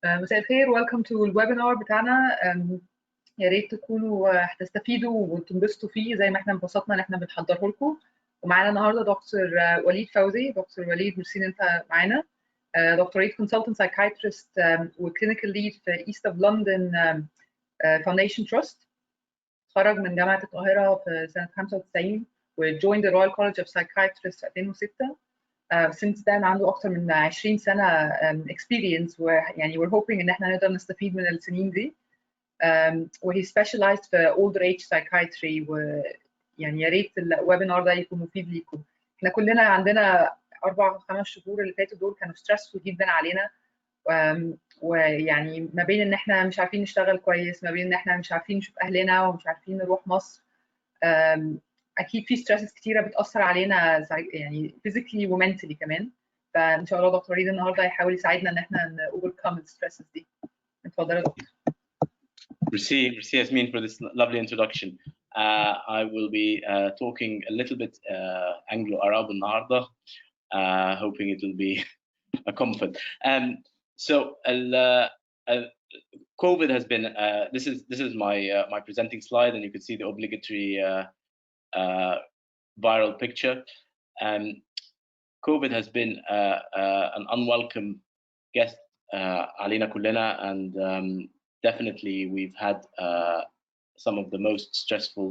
مساء الخير. welcome to الويبينار بتاعنا. يا ريت تكونوا هتستفيدوا وتنبسطوا فيه زي ما احنا انبسطنا ان احنا بنحضره لكم. ومعانا النهارده دكتور وليد فوزي. دكتور وليد، ميرسي ان انت معانا. Dr.Waleed Consultant Psychiatrist وكلينيكال ليد في East of London Foundation Trust. اتخرج من جامعة القاهرة في سنة 95 وjoined the Royal College of Psychiatrists في 2006. since then عنده أكثر من 20 سنة experience، ويعني we're hoping إن احنا نقدر نستفيد من السنين دي. وهي specialized في older age psychiatry، ويعني يا ريت الويبينار ده يكون مفيد ليكم. احنا كلنا عندنا 4-5 شهور اللي فاتوا دول كانوا stressful جدا علينا، ويعني ما بين ان احنا مش عارفين نشتغل كويس، ما بين ان احنا مش عارفين نشوف اهلنا ومش عارفين نروح مصر. اكيد في ستريسز كتيره بتاثر علينا يعني physically ومنتلي كمان. فان شاء الله دكتور وليد النهارده هيحاول يساعدنا ان احنا overcome الستريسز دي. اتفضل يا دكتور. Merci, Yasmin, for this lovely introduction. I will be talking a little bit Anglo-Arab النهارده, hoping it will be a comfort. So COVID has been this is my presenting slide, and you can see the obligatory viral picture. COVID has been an unwelcome guest علينا كلنا, and definitely we've had some of the most stressful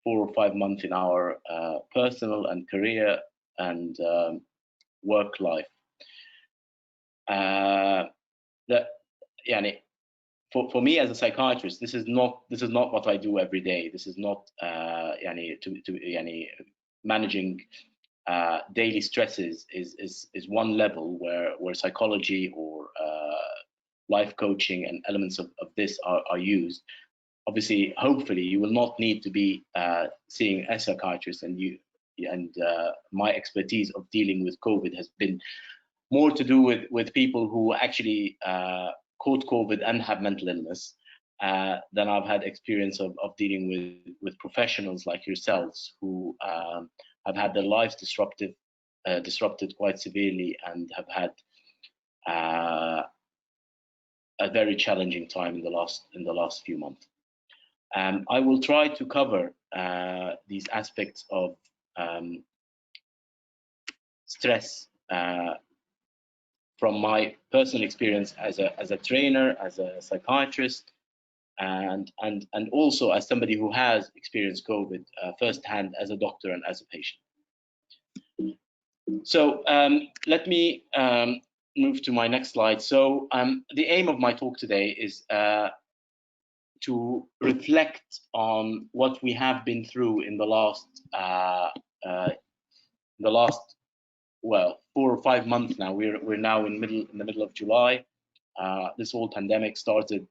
4 or 5 months in our personal and career and work life. For me as a psychiatrist, this is not what I do every day. This is not managing daily stresses is one level where psychology or life coaching and elements of this are used. Obviously, hopefully, you will not need to be seeing a psychiatrist, and my expertise of dealing with COVID has been more to do with people who actually caught COVID and have mental illness than I've had experience of dealing with professionals like yourselves who have had their lives disrupted quite severely and have had a very challenging time in the last few months. I will try to cover these aspects of stress from my personal experience as a trainer, as a psychiatrist, and also as somebody who has experienced COVID firsthand as a doctor and as a patient. So let me move to my next slide. So the aim of my talk today is to reflect on what we have been through in the last 4 or 5 months now. We're now in the middle of July. This whole pandemic started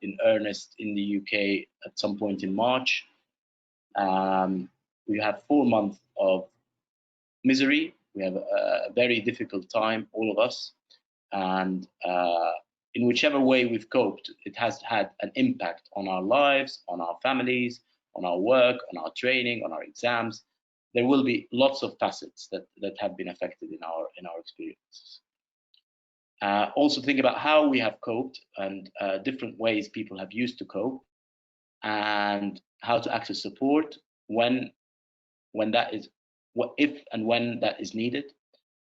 in earnest in the UK at some point in March. We have 4 months of misery. We have a very difficult time, all of us, and in whichever way we've coped, it has had an impact on our lives, on our families, on our work, on our training, on our exams. There will be lots of facets that have been affected in our experiences. Also think about how we have coped and different ways people have used to cope, and how to access support when that is if and when that is needed,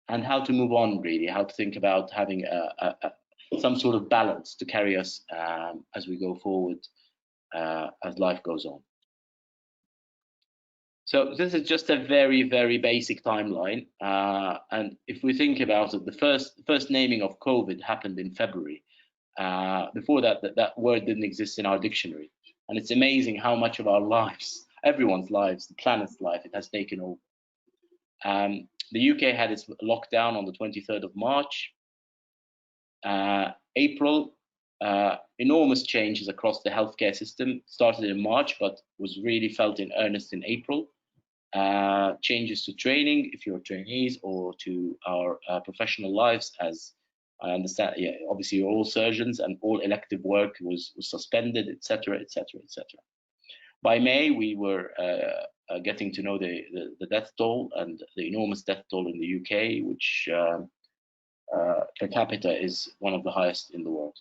and how to move on, really, how to think about having some sort of balance to carry us as we go forward, as life goes on. So this is just a very, very basic timeline, and if we think about it, the first naming of COVID happened in February. Before that word didn't exist in our dictionary, and it's amazing how much of our lives, everyone's lives, the planet's life, it has taken over. The UK had its lockdown on the 23rd of March. April, enormous changes across the healthcare system started in March, but was really felt in earnest in April. Changes to training, if you're trainees, or to our professional lives, as I understand. Yeah, obviously you're all surgeons, and all elective work was suspended, etc., etc., etc. By May, we were getting to know the death toll and the enormous death toll in the UK, which per capita is one of the highest in the world.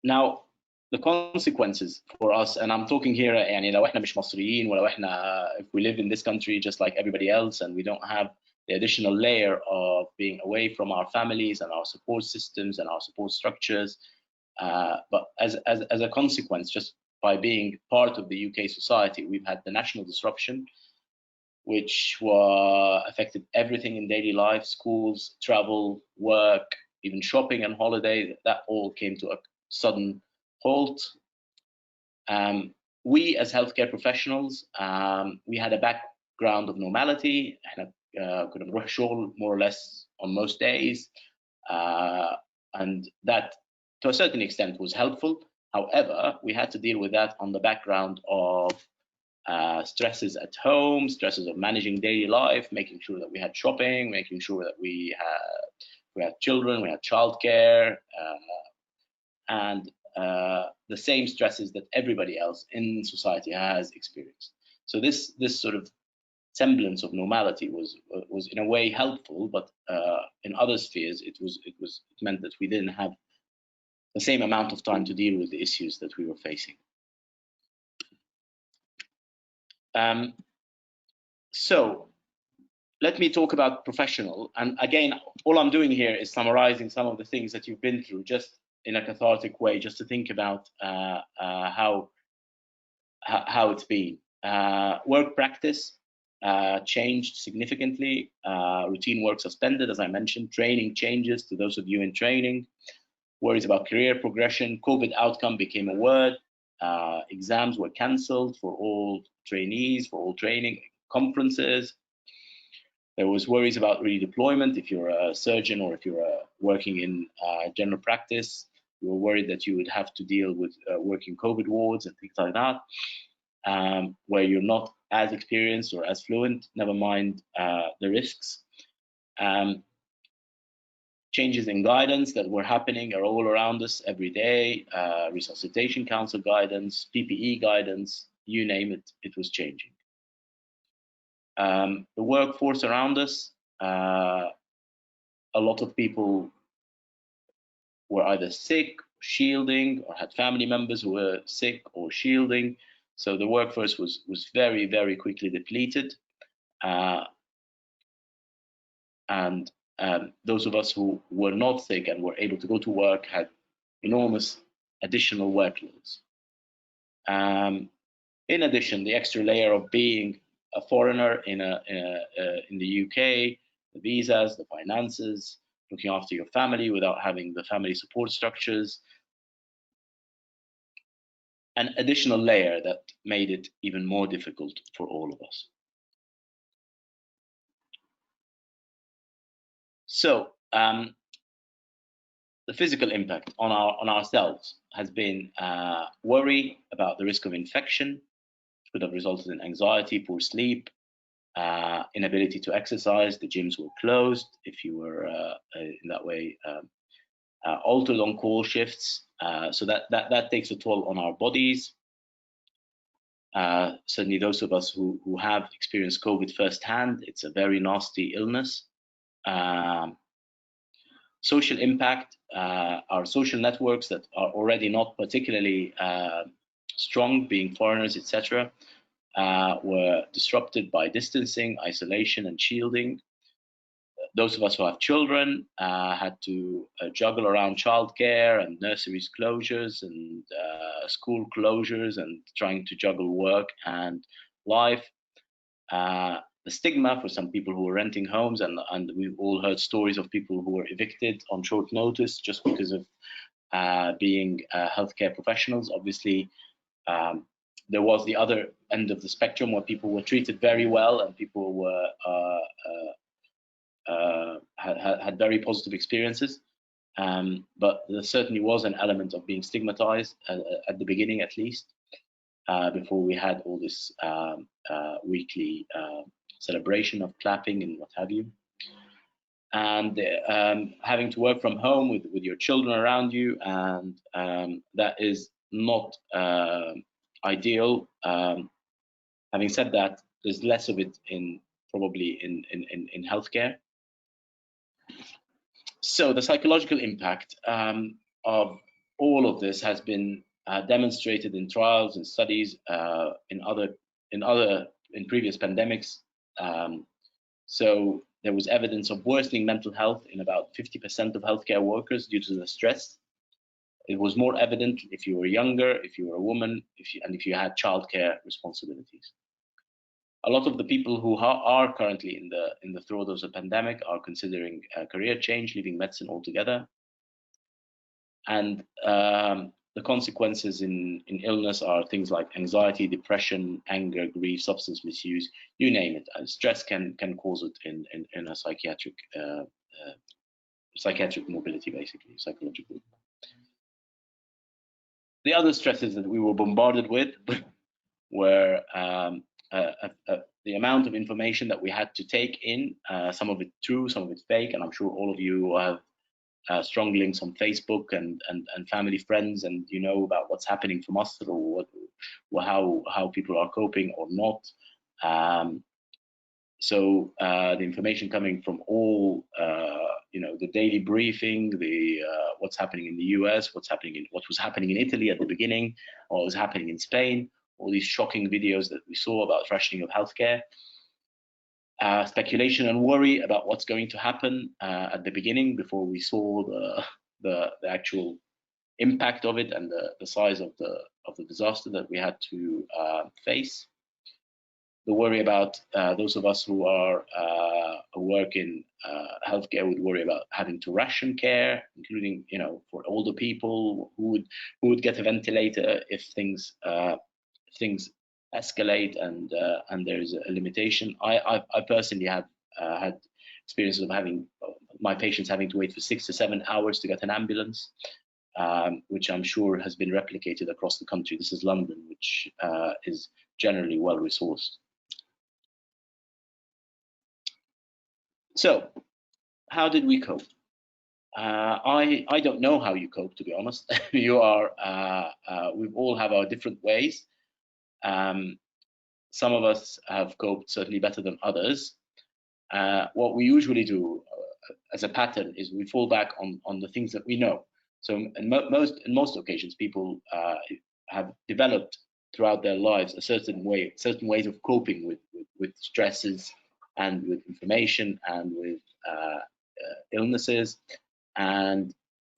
Now, the consequences for us, and I'm talking here, يعني لو احنا مش مصريين ولو احنا, if we live in this country just like everybody else and we don't have the additional layer of being away from our families and our support systems and our support structures, but as a consequence, just by being part of the UK society, we've had the national disruption, which affected everything in daily life, schools, travel, work, even shopping and holiday. That all came to a sudden halt. We as healthcare professionals, we had a background of normality. كنا بنروح شغل more or less on most days, and that to a certain extent was helpful. However, we had to deal with that on the background of stresses at home, stresses of managing daily life, making sure that we had shopping, making sure that we had children, we had childcare, and the same stresses that everybody else in society has experienced. So this sort of semblance of normality was in a way helpful, but in other spheres it meant that we didn't have the same amount of time to deal with the issues that we were facing. So let me talk about professional. And again, all I'm doing here is summarizing some of the things that you've been through, just in a cathartic way, just to think about how it's been. Work practice changed significantly. Routine work suspended, as I mentioned. Training changes to those of you in training. Worries about career progression. COVID outcome became a word. Exams were cancelled for all trainees, for all training. Conferences. There was worries about redeployment. If you're a surgeon or if you're working in general practice, you were worried that you would have to deal with working COVID wards and things like that, where you're not as experienced or as fluent, never mind the risks. Changes in guidance that were happening are all around us every day. Resuscitation Council guidance, PPE guidance, you name it, it was changing. The workforce around us, a lot of people were either sick, shielding, or had family members who were sick or shielding. So the workforce was very, very quickly depleted. And those of us who were not sick and were able to go to work had enormous additional workloads. In addition, the extra layer of being a foreigner in the UK, the visas, the finances, looking after your family without having the family support structures, an additional layer that made it even more difficult for all of us. So the physical impact on ourselves has been worry about the risk of infection, which could have resulted in anxiety, poor sleep, inability to exercise. The gyms were closed if you were in that way, altered on-call shifts. So that takes a toll on our bodies. Certainly those of us who have experienced COVID firsthand, it's a very nasty illness. Social impact, our social networks that are already not particularly strong, being foreigners, etc., were disrupted by distancing, isolation, and shielding. Those of us who have children had to juggle around childcare and nurseries closures and school closures and trying to juggle work and life. The stigma for some people who were renting homes, and we've all heard stories of people who were evicted on short notice just because of being healthcare professionals. Obviously, there was the other end of the spectrum where people were treated very well and people were had very positive experiences. But there certainly was an element of being stigmatized at the beginning, at least, before we had all this weekly celebration of clapping and what have you. And having to work from home with your children around you, and that is not ideal. Having said that, there's less of it probably in healthcare. So the psychological impact of all of this has been demonstrated in trials and studies in previous pandemics. So there was evidence of worsening mental health in about 50% of healthcare workers due to the stress. It was more evident if you were younger, if you were a woman, if you had childcare responsibilities. A lot of the people who are currently in the throes of the pandemic are considering a career change, leaving medicine altogether. And the consequences in illness are things like anxiety, depression, anger, grief, substance misuse, you name it. And stress can cause it in a psychiatric mobility, basically, psychological. The other stresses that we were bombarded with were the amount of information that we had to take in, some of it true, some of it fake, and I'm sure all of you have strong links on Facebook and family, friends, and you know about what's happening from us or how people are coping or not. So the information coming from all, the daily briefing, the what's happening in the US, what was happening in Italy at the beginning, what was happening in Spain, all these shocking videos that we saw about rationing of healthcare. Speculation and worry about what's going to happen at the beginning before we saw the actual impact of it and the size of the disaster that we had to face. The worry about those of us who work in healthcare would worry about having to ration care, including for older people who would get a ventilator if things escalate and there's a limitation. I personally have had experiences of having my patients having to wait for 6 to 7 hours to get an ambulance, which I'm sure has been replicated across the country. This is London, which is generally well resourced. So, how did we cope? I don't know how you cope, to be honest. We all have our different ways. Some of us have coped certainly better than others. What we usually do as a pattern is we fall back on the things that we know. So in most occasions, people have developed throughout their lives a certain ways of coping with stresses and with information and with illnesses. And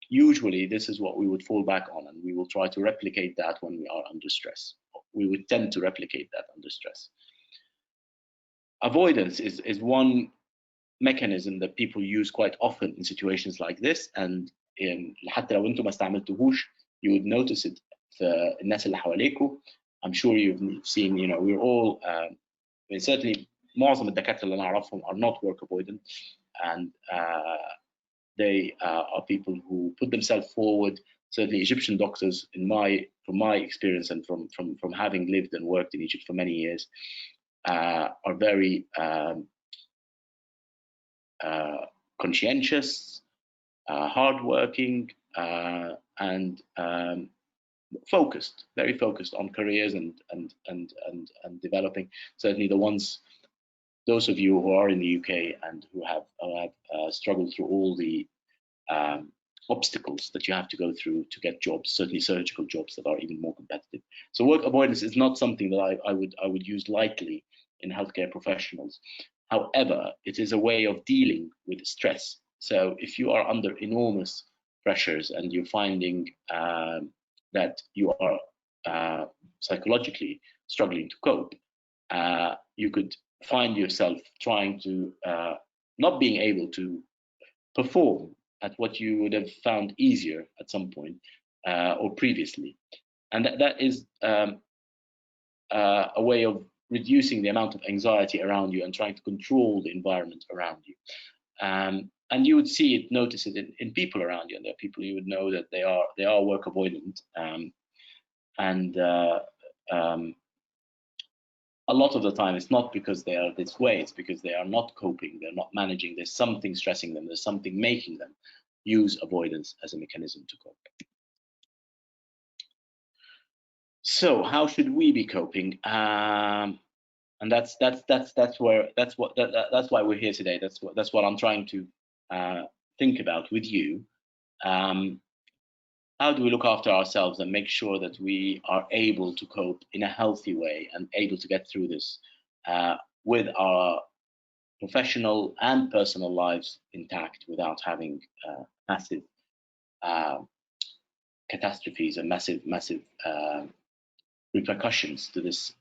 usually this is what we would fall back on, and we will try to replicate that when we are under stress. We would tend to replicate that under stress. Avoidance is one mechanism that people use quite often in situations like this, and حتى لو انتم ما استعملتوهوش, you would notice it في الناس اللي حواليكم. I'm sure you've seen, we're all certainly معظم الدكاترة اللي نعرفهم are not work avoidant, and they are people who put themselves forward. Certainly Egyptian doctors, from my experience and from having lived and worked in Egypt for many years, are very conscientious, hardworking, and focused, very focused on careers and developing. Certainly those of you who are in the UK and who have struggled through all the obstacles that you have to go through to get jobs, certainly surgical jobs that are even more competitive. So work avoidance is not something that I would use lightly in healthcare professionals. However, it is a way of dealing with stress. So if you are under enormous pressures and you're finding that you are psychologically struggling to cope, you could find yourself trying to not being able to perform at what you would have found easier at some point or previously. And that is a way of reducing the amount of anxiety around you and trying to control the environment around you. And you would notice it in people around you, and there are people you would know that they are work avoidant, a lot of the time it's not because they are this way, it's because they are not coping, they're not managing, there's something stressing them, there's something making them use avoidance as a mechanism to cope. So how should we be coping? that's why we're here today. That's what I'm trying to think about with you. How do we look after ourselves and make sure that we are able to cope in a healthy way and able to get through this with our professional and personal lives intact without having massive catastrophes and massive repercussions to this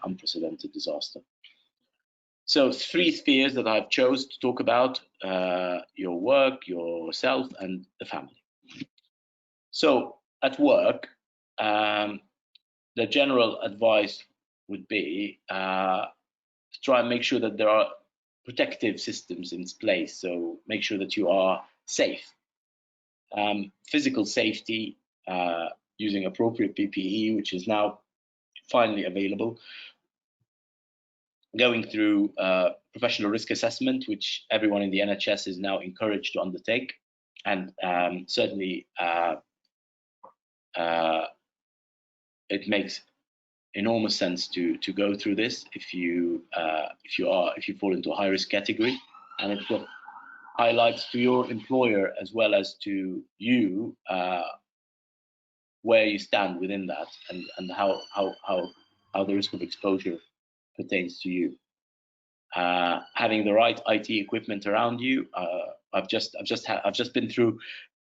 unprecedented disaster. So 3 spheres that I've chose to talk about: your work, yourself, and the family. So at work, the general advice would be to try and make sure that there are protective systems in place. So make sure that you are safe. Physical safety, using appropriate PPE, which is now finally available. Going through professional risk assessment, which everyone in the NHS is now encouraged to undertake. And certainly it makes enormous sense to go through this if you fall into a high risk category, and it highlights to your employer as well as to you where you stand within that, and how the risk of exposure pertains to you. Having the right IT equipment around you. I've just been through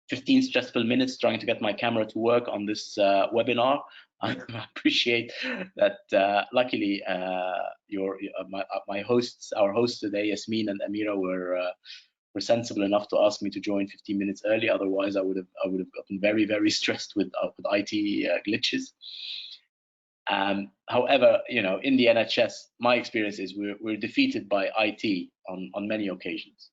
15 stressful minutes trying to get my camera to work on this webinar. I appreciate that. Luckily, my hosts, our hosts today, Yasmin and Amira, were sensible enough to ask me to join 15 minutes early. Otherwise, I would have gotten very stressed with IT glitches. However, in the NHS, my experience is we're defeated by IT on many occasions.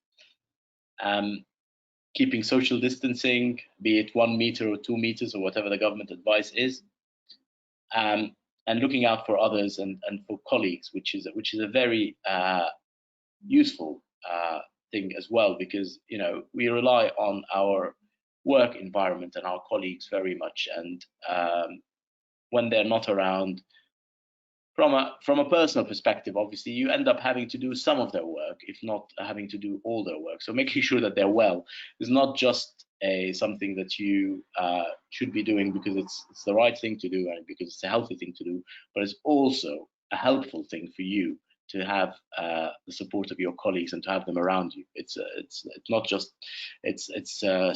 Keeping social distancing, be it 1 meter or 2 meters or whatever the government advice is, and looking out for others and for colleagues, which is a very useful thing as well, because we rely on our work environment and our colleagues very much, and when they're not around, from a personal perspective, obviously you end up having to do some of their work, if not having to do all their work. So making sure that they're well is not just something that you should be doing because it's the right thing to do and because it's a healthy thing to do, but it's also a helpful thing for you to have the support of your colleagues and to have them around you. It's not just it's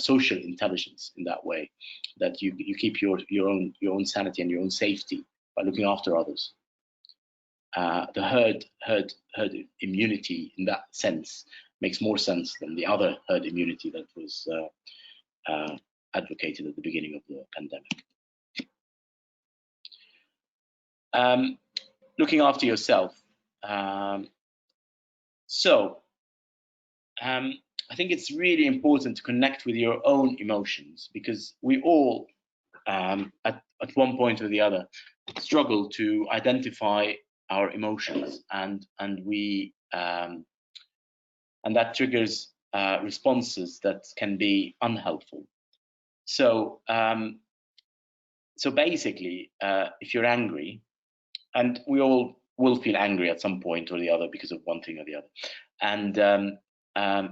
social intelligence in that way, that you keep your own sanity and your own safety by looking after others. The herd immunity in that sense makes more sense than the other herd immunity that was advocated at the beginning of the pandemic. Looking after yourself. I think it's really important to connect with your own emotions, because we all, at one point or the other, struggle to identify our emotions, and that triggers responses that can be unhelpful. So basically, if you're angry, and we all will feel angry at some point or the other because of one thing or the other, and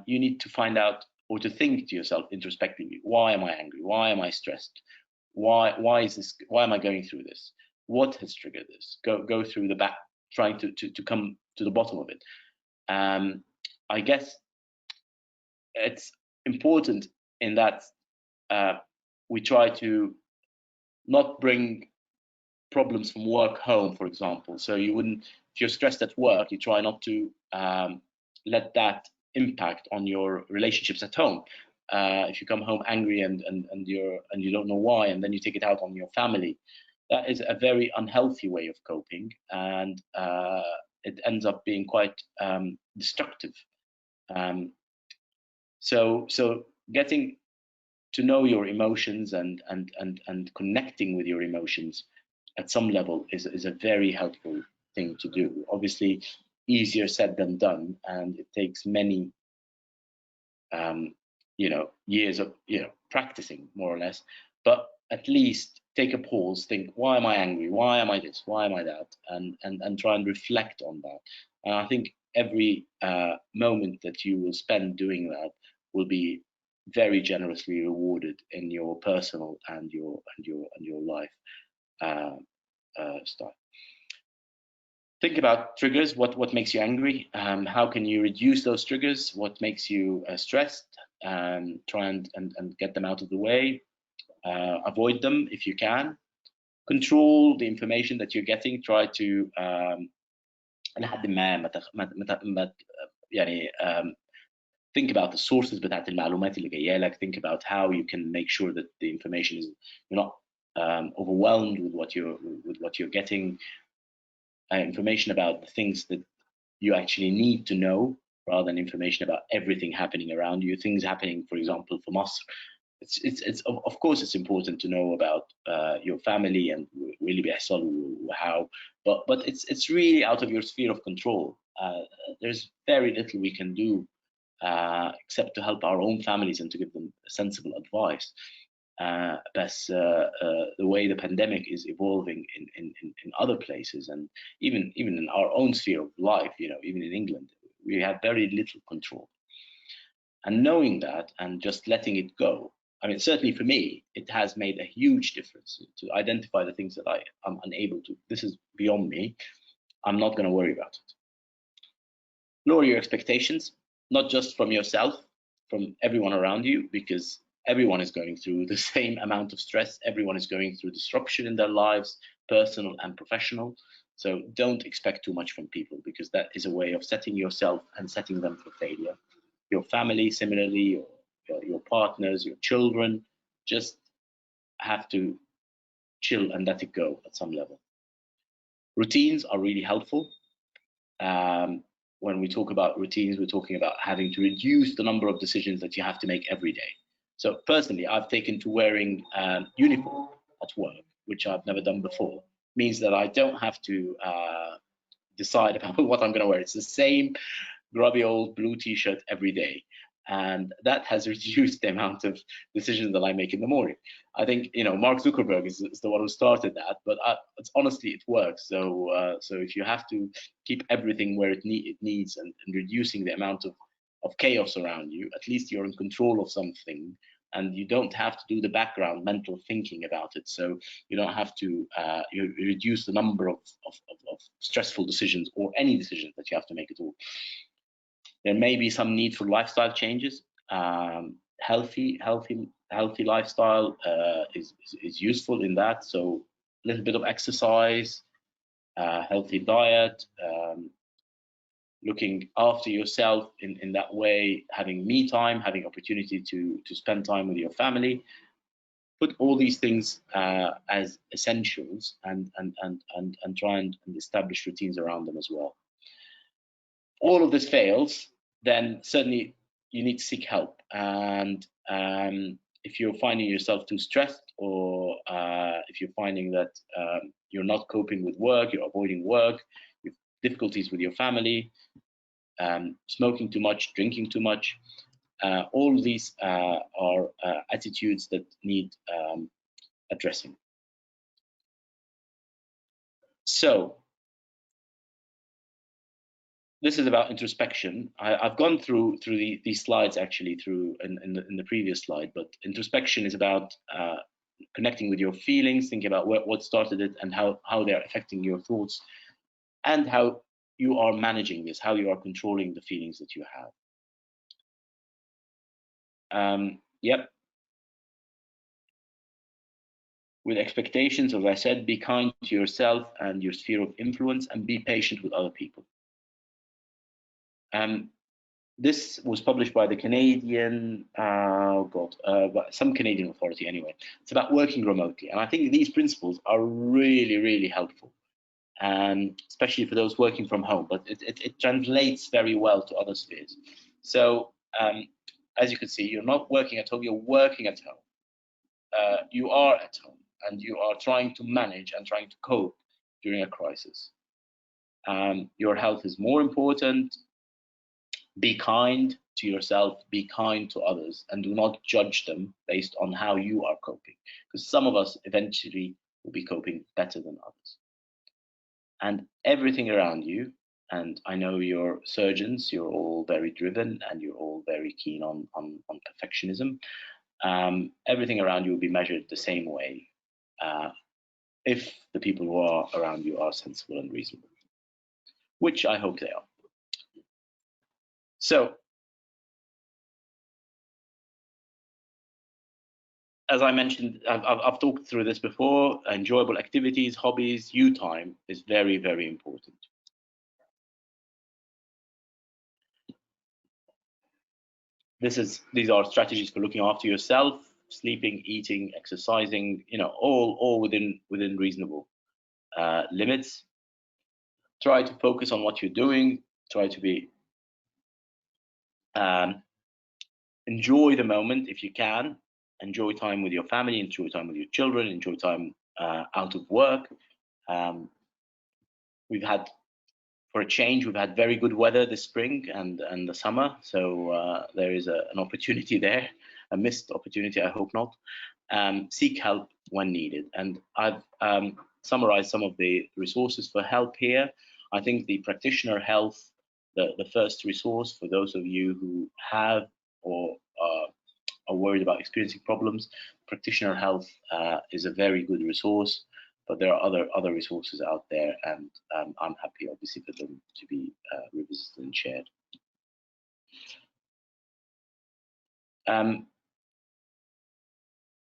you need to find out, or to think to yourself introspectively, why am I angry? Why am I stressed? Why is this? Why am I going through this? What has triggered this? Go through the back, trying to come to the bottom of it. I guess it's important in that we try to not bring problems from work home, for example. So you wouldn't, if you're stressed at work, you try not to let that impact on your relationships at home. If you come home angry and you don't know why, and then you take it out on your family, that is a very unhealthy way of coping, and it ends up being quite destructive. So getting to know your emotions and connecting with your emotions at some level is a very helpful thing to do. Obviously, easier said than done, and it takes many years of practicing, more or less, but at least take a pause, think, why am I angry? Why am I this? Why am I that? And try and reflect on that. And I think every moment that you will spend doing that will be very generously rewarded in your personal and your life style. Think about triggers. What makes you angry? How can you reduce those triggers? What makes you stressed? Try and get them out of the way. Avoid them if you can. Control the information that you're getting. Try to think about the sources بتاعت المعلومات اللي جايه لك. Think about how you can make sure that the information is, you're not overwhelmed with what you're getting. Information about the things that you actually need to know, rather than information about everything happening around you. Things happening, for example, for Masr. It's of course it's important to know about your family and really بيحصل how, but it's really out of your sphere of control. There's very little we can do except to help our own families and to give them sensible advice. But the way the pandemic is evolving in other places, and even in our own sphere of life, even in England, we have very little control. And knowing that and just letting it go, I mean, certainly for me, it has made a huge difference to identify the things that I am unable to. This is beyond me. I'm not going to worry about it. Lower your expectations, not just from yourself, from everyone around you, because everyone is going through the same amount of stress. Everyone is going through disruption in their lives, personal and professional. So don't expect too much from people, because that is a way of setting yourself and setting them for failure. Your family, similarly, your partners, your children, just have to chill and let it go at some level. Routines are really helpful. When we talk about routines, we're talking about having to reduce the number of decisions that you have to make every day. So personally, I've taken to wearing uniform at work, which I've never done before. Means that I don't have to decide about what I'm going to wear. It's the same grubby old blue t-shirt every day. And that has reduced the amount of decisions that I make in the morning. I think, Mark Zuckerberg is the one who started that, but it's honestly, it works. So if you have to keep everything where it needs and reducing the amount of chaos around you, at least you're in control of something, and you don't have to do the background mental thinking about it. So you don't have to you reduce the number of stressful decisions or any decisions that you have to make at all. There may be some need for lifestyle changes. Healthy lifestyle is useful in that. So a little bit of exercise, healthy diet, looking after yourself in that way, having me time, having opportunity to spend time with your family. Put all these things as essentials and try and establish routines around them as well. All of this fails, then certainly you need to seek help. And if you're finding yourself too stressed, or if you're finding that you're not coping with work, you're avoiding work, you have difficulties with your family, smoking too much, drinking too much, all these are attitudes that need addressing. So this is about introspection. I've gone through these slides actually in the previous slide, but introspection is about connecting with your feelings, thinking about what started it and how they're affecting your thoughts, and how you are managing this, how you are controlling the feelings that you have. Yep. With expectations, as I said, be kind to yourself and your sphere of influence, and be patient with other people. This was published by the Canadian, some Canadian authority anyway. It's about working remotely. And I think these principles are really, really helpful, and especially for those working from home, but it translates very well to other spheres. So as you can see, you're not working at home, you're working at home. You are at home, and you are trying to manage and trying to cope during a crisis. Your health is more important. Be kind to yourself, be kind to others, and do not judge them based on how you are coping, because some of us eventually will be coping better than others. And everything around you, and I know you're surgeons, you're all very driven and you're all very keen on perfectionism. Everything around you will be measured the same way if the people who are around you are sensible and reasonable, which I hope they are. So, as I mentioned, I've talked through this before, enjoyable activities, hobbies, you time is very, very important. These are strategies for looking after yourself, sleeping, eating, exercising, all within reasonable limits. Try to focus on what you're doing. Try to be enjoy the moment if you can. Enjoy time with your family. Enjoy time with your children. Enjoy time out of work. For a change, we've had very good weather this spring and the summer, so there is an opportunity there, a missed opportunity, I hope not. Seek help when needed, and I've summarized some of the resources for help here. I think the practitioner health, the first resource for those of you who have or are worried about experiencing problems, practitioner health is a very good resource. But there are other resources out there, and I'm happy, obviously, for them to be revisited and shared.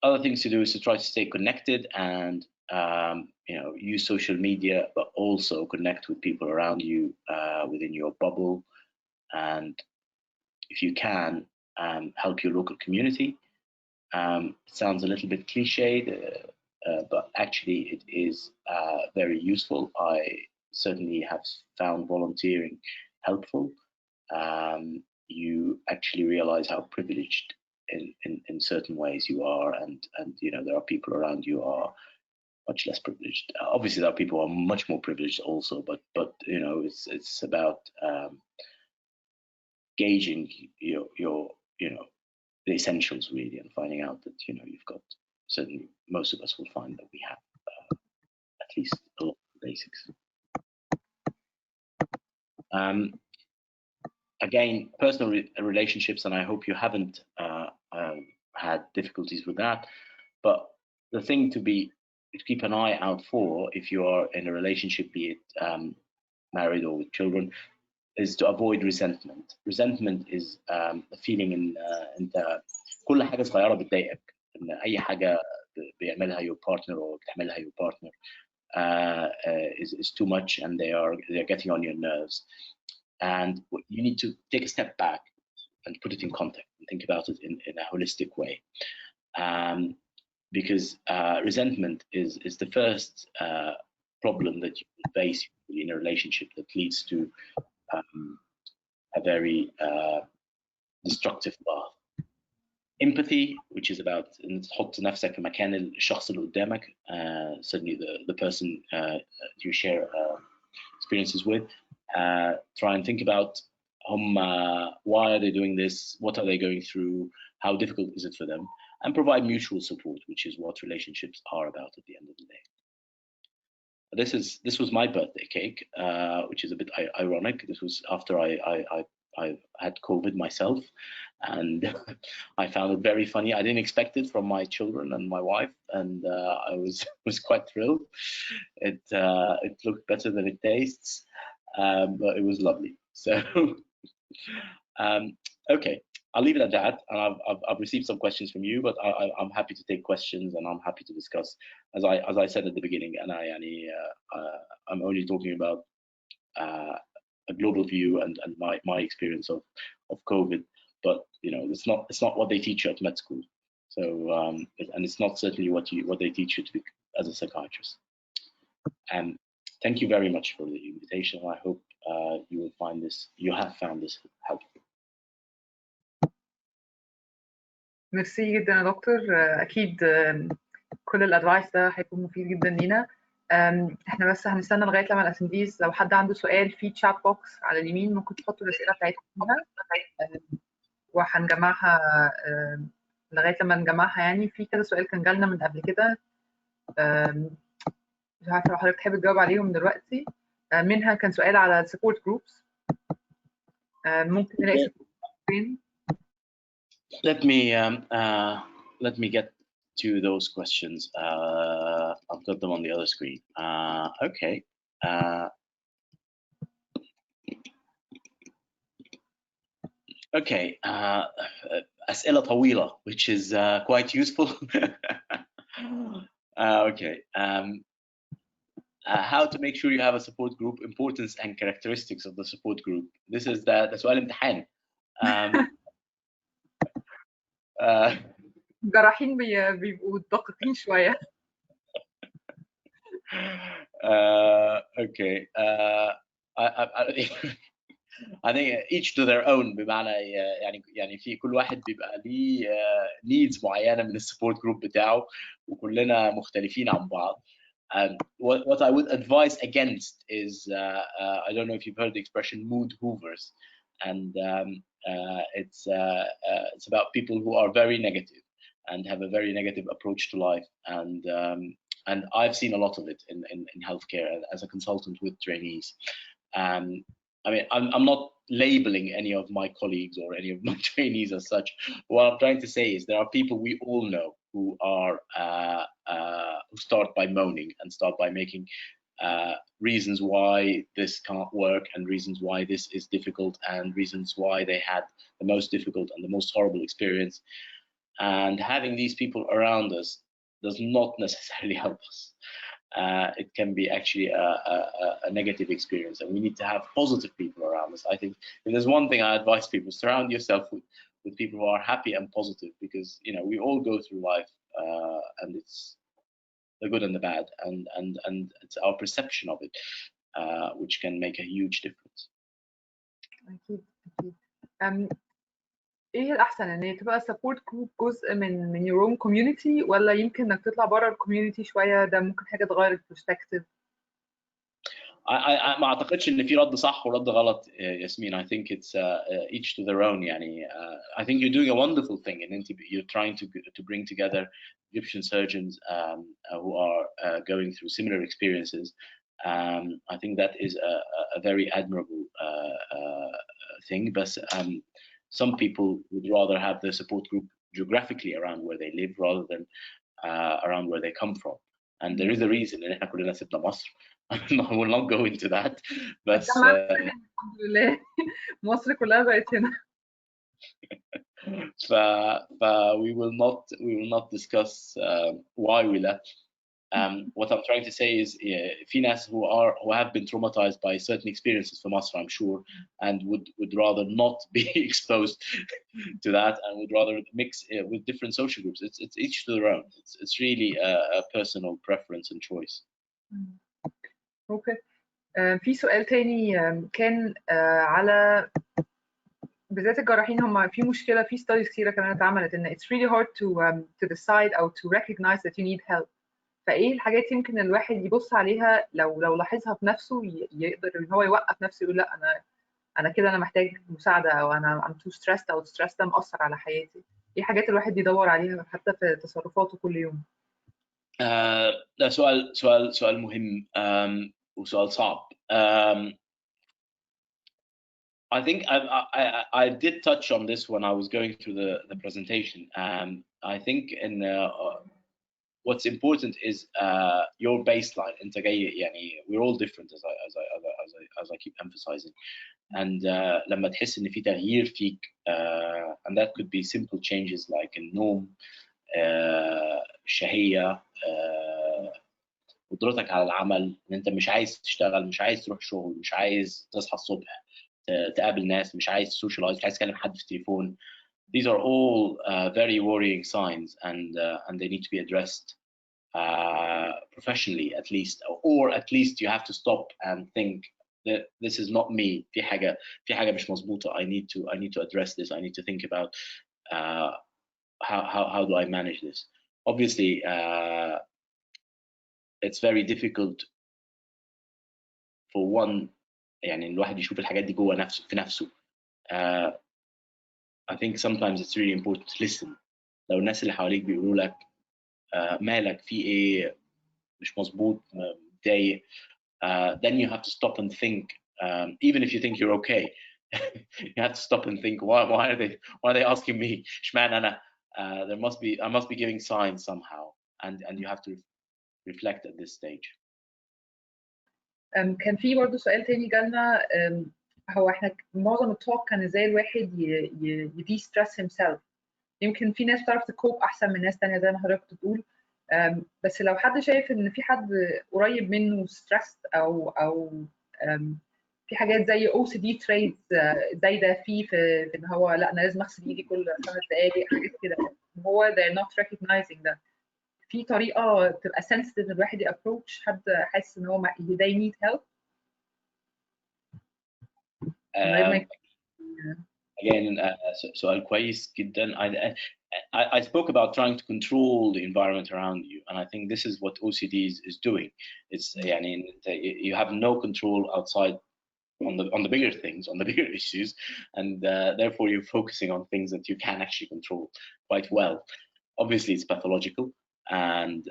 Other things to do is to try to stay connected and use social media, but also connect with people around you within your bubble, and if you can, help your local community. It sounds a little bit cliched. But actually it is very useful. I certainly have found volunteering helpful. You actually realize how privileged in certain ways you are, and there are people around you who are much less privileged. Obviously there are people who are much more privileged also, but it's about gauging your the essentials really, and finding out that you've got, certainly most of us will find that we have at least a lot of the basics. Again, personal relationships, and I hope you haven't had difficulties with that, but the thing to keep an eye out for if you are in a relationship, be it married or with children, is to avoid resentment. Resentment is a feeling in انت كل حاجة صغيرة بتضايقك، ان اي حاجة بيعملها your partner or بتعملها your partner is too much, and they're getting on your nerves, and you need to take a step back and put it in context and think about it in a holistic way, because resentment is the first problem that you face in a relationship that leads to a very destructive path. Empathy, which is about تحط نفسك في مكان الشخص اللي قدامك, certainly the person you share experiences with. Try and think about why are they doing this, what are they going through, how difficult is it for them, and provide mutual support, which is what relationships are about at the end of the day. This was my birthday cake, which is a bit ironic. This was after I had COVID myself, and I found it very funny. I didn't expect it from my children and my wife, and I was quite thrilled. It looked better than it tastes, but it was lovely. So okay, I'll leave it at that. And I've received some questions from you, but I'm happy to take questions, and I'm happy to discuss. As I said at the beginning, and I'm only talking about a global view and my experience of COVID, but it's not what they teach you at med school. So and it's not certainly what they teach you to be as a psychiatrist. And thank you very much for the invitation. I hope you have found this helpful. ميرسي جدا يا دكتور. اكيد كل الادفايس ده هيكون مفيد جدا لينا. احنا بس هنستنى لغايه لما الاتنديز لو حد عنده سؤال في تشات بوكس على اليمين ممكن تحطوا الاسئله بتاعتكم فيها. وهنجمعها لغايه لما نجمعها. يعني في كذا سؤال كان جالنا من قبل كده، مش عارفه لو حضرتك تحب تجاوب عليهم دلوقتي. منها كان سؤال على السبورت جروبس، ممكن نلاقي سبورت فين؟ Let me get to those questions. I've got them on the other screen. Okay. Okay. أسئلة طويلة, which is quite useful. Okay. How to make sure you have a support group, importance and characteristics of the support group. This is the سؤال امتحان. الجراحين بيبقوا دقيقين شويه. Okay. I think each to their own, بمعنى يعني في كل واحد بيبقى ليه needs معينة من السبورت جروب بتاعه, وكلنا مختلفين عن بعض. What I would advise against is I don't know if you've heard the expression mood hoovers, and it's about people who are very negative and have a very negative approach to life, and I've seen a lot of it in healthcare as a consultant with trainees. I mean, I'm not labeling any of my colleagues or any of my trainees as such. What I'm trying to say is there are people we all know who are who start by moaning and start by making reasons why this can't work, and reasons why this is difficult, and reasons why they had the most difficult and the most horrible experience. And having these people around us does not necessarily help us. It can be actually a negative experience, and we need to have positive people around us. I think if there's one thing I advise people, surround yourself with people who are happy and positive, because we all go through life, and it's the good and the bad, and it's our perception of it which can make a huge difference. اكيد اكيد. ايه الاحسن ان هي تبقى سبورت جروب جزء من your own community، ولا يمكن انك تطلع بره الكوميونتي شويه؟ ده ممكن حاجه تغير البرسبكتيف. ما اعتقدش ان في رد صح ورد غلط ياسمين. I think it's each to their own. يعني I think you're doing a wonderful thing, and you're trying to bring together Egyptian surgeons who are going through similar experiences. I think that is a very admirable thing, but some people would rather have the support group geographically around where they live rather than around where they come from. And there is a reason ان احنا كلنا سيبنا مصر. I will not go into that, but الحمد لله مصر كلها بقت هنا. we will not discuss why we left. What I'm trying to say is في ناس who have been traumatized by certain experiences from Masr, I'm sure, and would rather not be exposed to that, and would rather mix with different social groups. It's each to their own. It's really a personal preference and choice. اوكي. في سؤال تاني كان على بالذات الجراحين. هم في مشكله في ستاديز كتيره كمان اتعملت ان it's really hard to decide او to recognize that you need help. فايه الحاجات يمكن الواحد يبص عليها لو لاحظها في نفسه يقدر ان هو يوقف نفسه يقول لا انا كده انا محتاج مساعده، او انا I'm too stressed او stress ده مأثر على حياتي. ايه حاجات الواحد بيدور عليها حتى في تصرفاته كل يوم؟ ده سؤال مهم وسؤال صعب. I think I did touch on this when I was going through the presentation. I think what's important is your baseline. انت جاي يعني we're all different as I keep emphasizing. And لما تحس ان في تغيير فيك and that could be simple changes like النوم، الشهية، قدرتك على العمل، ان انت مش عايز تشتغل، مش عايز تروح شغل، مش عايز تصحى الصبح تقابل ناس، مش عايز تسوشيالايز، مش عايز تكلم حد في التليفون. These are all very worrying signs, and they need to be addressed professionally at least, or at least you have to stop and think that this is not me. في حاجة مش مظبوطة. I need to address this. I need to think about how do I manage this. Obviously, it's very difficult for one يعني الواحد يشوف الحاجات دي جوه نفسه في نفسه. I think sometimes it's really important to listen. لو الناس اللي حواليك بيقولوا لك مالك في ايه مش مظبوط متضايق then you have to stop and think even if you think you're okay you have to stop and think why are they asking me اشمعنى أنا I must be giving signs somehow and you have to reflect at this stage. كان في برضه سؤال تاني جالنا هو احنا معظم التوك كان ازاي الواحد يدي ستريس himself. يمكن في ناس بتعرف تكوب احسن من ناس تانية زي ما حضرتك بتقول بس لو حد شايف ان في حد قريب منه ستريس او في حاجات زي OCD traits زايده فيه في ان هو لا انا لازم اغسل ايدي كل 5 دقائق حاجات كده هو they're not recognizing ده في طريقه تبقى sensitive ان الواحد يابروتش حد حاسس ان هو they need help again سؤال كويس جدا. I spoke about trying to control the environment around you, and I think this is what OCD is doing. It's you have no control outside on the bigger things, on the bigger issues, and therefore you're focusing on things that you can actually control quite well. Obviously, it's pathological, and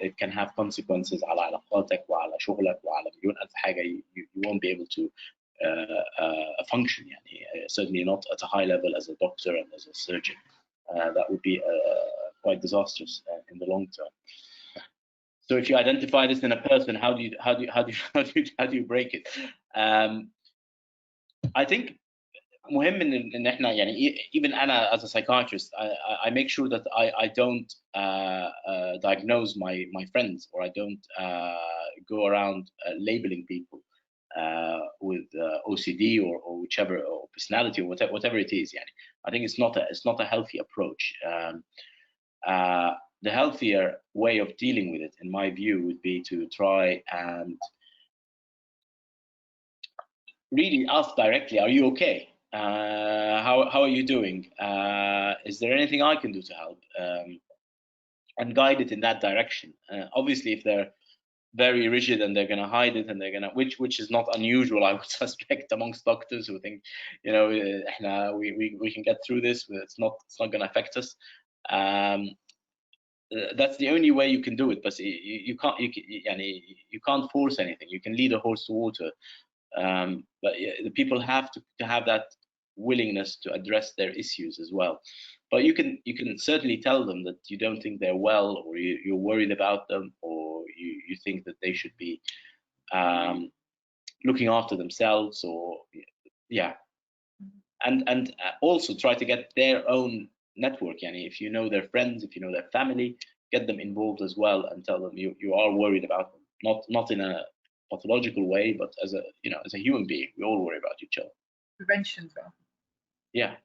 it can have consequences على علاقاتك وعلى شغلك وعلى مليون ألف حاجة. You won't be able to function يعني certainly not at a high level as a doctor and as a surgeon. That would be quite disastrous in the long term. So if you identify this in a person, how do you break it? I think مهم ان احنا يعني even أنا as a psychiatrist I make sure that I don't diagnose my friends, or I don't go around labeling people with OCD or whichever, or personality, or whatever it is. يعني I think it's not a healthy approach. The healthier way of dealing with it, in my view, would be to try and really ask directly, are you okay? How are you doing? Is there anything I can do to help? And guide it in that direction. Obviously, if they're very rigid and they're going to hide it, and they're going to, which is not unusual, I would suspect, amongst doctors who think, you know, we can get through this, it's not going to affect us. That's the only way you can do it. But you can't force anything. You can lead a horse to water, but the people have to have that willingness to address their issues as well. But you can certainly tell them that you don't think they're well, or you're worried about them, or you think that they should be looking after themselves, or yeah, and also try to get their own network. Yani if you know their friends, if you know their family, get them involved as well, and tell them you are worried about them, not in a pathological way, but as a human being, we all worry about each other. Prevention. Yeah.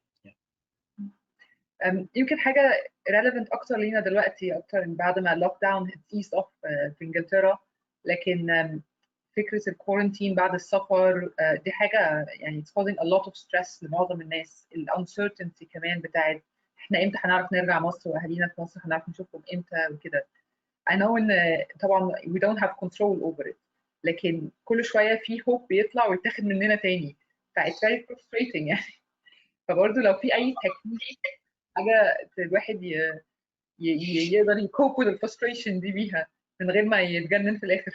يمكن حاجه relevant اكتر لينا دلوقتي اكتر بعد ما اللوك داون eased off في انجلترا، لكن فكره الكورنتين بعد السفر دي حاجه يعني it's causing a lot of stress لمعظم الناس. الانسرتينتي كمان بتاعت احنا امتى هنعرف نرجع مصر، واهالينا في مصر هنعرف نشوفهم امتى وكده. I know ان طبعا we don't have control over it، لكن كل شويه في hope بيطلع ويتاخد مننا تاني، ف it's very frustrating يعني. فبرضه لو في اي تكنيك حاجه الواحد يقدر يكوب with الفرستريشن دي بيها من غير ما يتجنن في الاخر.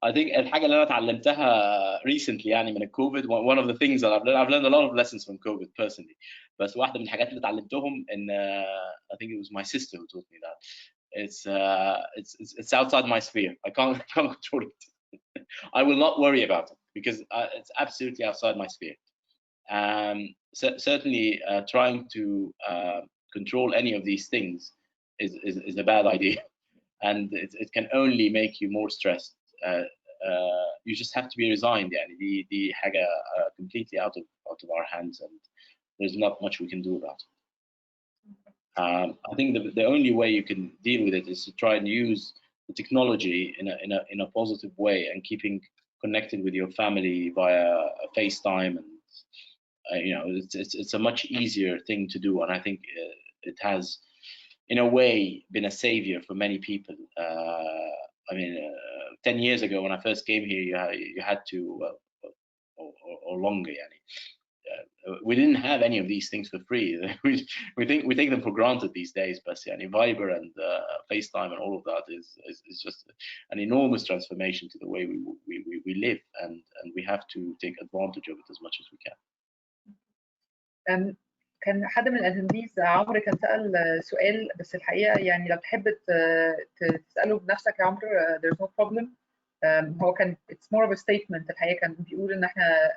I think الحاجة اللي أنا اتعلمتها recently يعني من الكوفيد, one of the things that I've learned a lot of lessons from COVID personally. بس واحدة من الحاجات اللي اتعلمتهم إن I think it was my sister who taught me that it's outside my sphere. I can't control it. I will not worry about it because it's absolutely outside my sphere. Certainly trying to control any of these things is a bad idea, and it can only make you more stressed. You just have to be resigned. يعني دي حاجة completely out of our hands, and there's not much we can do about it. I think the only way you can deal with it is to try and use the technology in a positive way, and keeping connected with your family via FaceTime, and it's a much easier thing to do, and I think it has, in a way, been a savior for many people. I mean, 10 years ago when I first came here, you had to, or longer, we didn't have any of these things for free. we take them for granted these days. But Viber and FaceTime and all of that is just an enormous transformation to the way we live, and we have to take advantage of it as much as we can. كان حد من الاتنديز عمرو كان سأل سؤال، بس الحقيقة يعني لو تحب تسأله بنفسك يا عمرو there's no problem. هو كان it's more of a statement. الحقيقة كان بيقول إن إحنا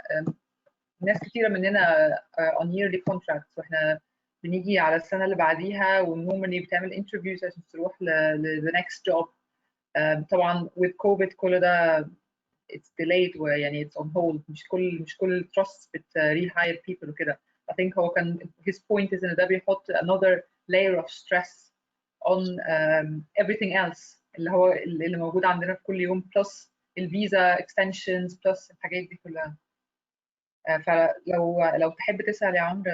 ناس كتيرة مننا on yearly contracts، وإحنا بنيجي على السنة اللي بعديها ونورمالي بتعمل interviews عشان تروح the next job. طبعا with COVID كل ده it's delayed ويعني it's on hold. مش كل trusts بت rehire people وكده. I think هو كان his point is إن ده بيحط another layer of stress on everything else اللي موجود عندنا في كل يوم plus الفيزا extensions plus الحاجات دي كلها. فلو تحب تسأل يا عمرو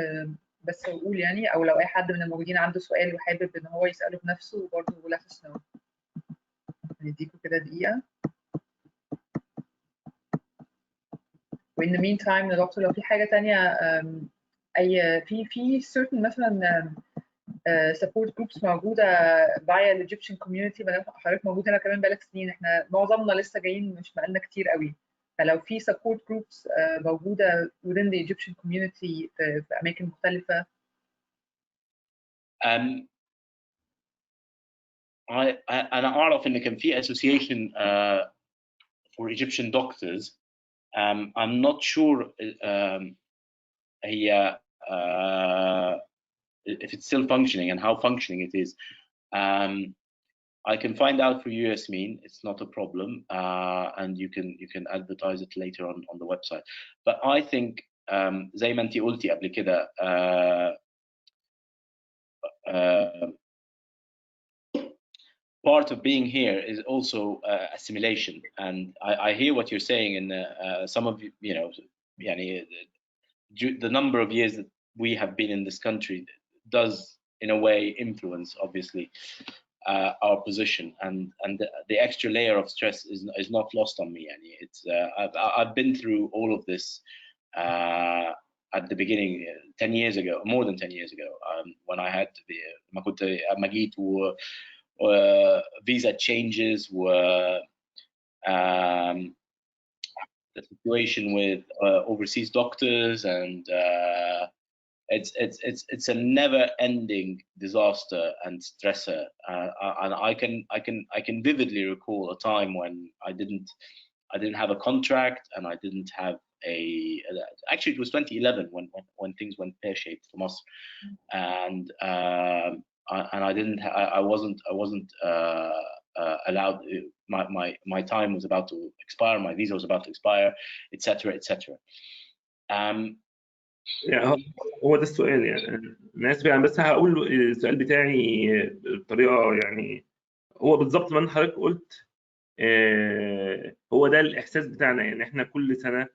بس قول يعني، أو لو أي حد من الموجودين عنده سؤال وحابب إن هو يسأله بنفسه برضه let us know. نديكوا كده دقيقة. وإن the meantime يا دكتور لو في حاجة تانية أي في certain مثلا support groups موجودة via the Egyptian community. ما دام حضرتك موجود هنا كمان بقالك سنين، إحنا معظمنا لسه جايين مش بقالنا كتير قوي. فلو في support groups موجودة within the Egyptian community في أماكن مختلفة. أنا أعرف إن كان في association for Egyptian doctors. I'm not sure هي if it's still functioning and how functioning it is. I can find out for you, Yasmin. It's not a problem, and you can advertise it later on the website. But I think زي ما انتي قلتي قبل كده part of being here is also assimilation, and I hear what you're saying. And some of you know, the number of years that we have been in this country does, in a way, influence obviously our position, and the extra layer of stress is not lost on me. And it's I've been through all of this at the beginning 10 years ago, more than 10 years ago, when I had ما كنت ما جيت visa changes were the situation with overseas doctors, and it's a never-ending disaster and stressor. And I can vividly recall a time when I didn't have a contract, and I didn't have actually it was 2011 when things went pear-shaped for us, and I wasn't allowed. My time was about to expire, my visa was about to expire, etc. يعني هو ده السؤال. يعني انا اسف يعني، بس هقول السؤال بتاعي بطريقه يعني هو بالظبط ما حضرتك قلت. هو ده الاحساس بتاعنا. يعني احنا كل سنه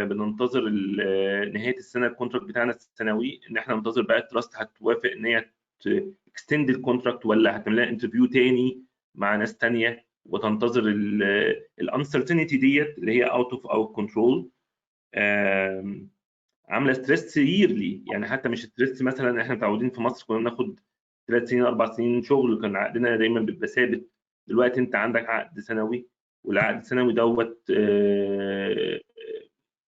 بننتظر نهايه السنه الكونتراكت بتاعنا السنوي، ان احنا ننتظر بقى التراست هتوافق ان هي اكستند الكونتراكت ولا هتعمل لها انترفيو تاني مع ناس تانيه، وتنتظر الانسرتينتي ديت اللي هي اوت اوف اور كنترول. عامله ستريس ييرلي. يعني حتى مش ستريس مثلا احنا متعودين في مصر كنا بناخد 3 سنين 4 سنين شغل، كان عقدنا دايما بيبقى ثابت. دلوقتي انت عندك عقد سنوي، والعقد السنوي دوت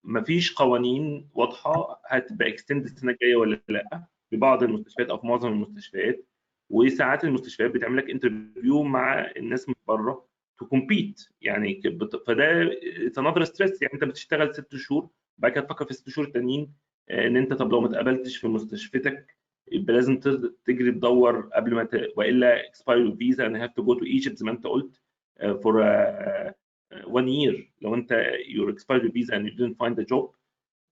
مفيش قوانين واضحه هتبقى اكستند السنه الجايه ولا لا في بعض المستشفيات او في معظم المستشفيات. وساعات المستشفيات بتعمل لك انترفيو مع الناس من بره تو كومبيت. يعني فده انذر ستريس. يعني انت بتشتغل 6 شهور، بعد كده تفكر في 6 شهور التانيين ان انت طب لو ما اتقبلتش في مستشفيتك يبقى لازم تجري تدور قبل ما والا اكسباير فيزا and have to go to Egypt زي ما انت قلت for 1 year. لو انت your expired visa and you didn't find a job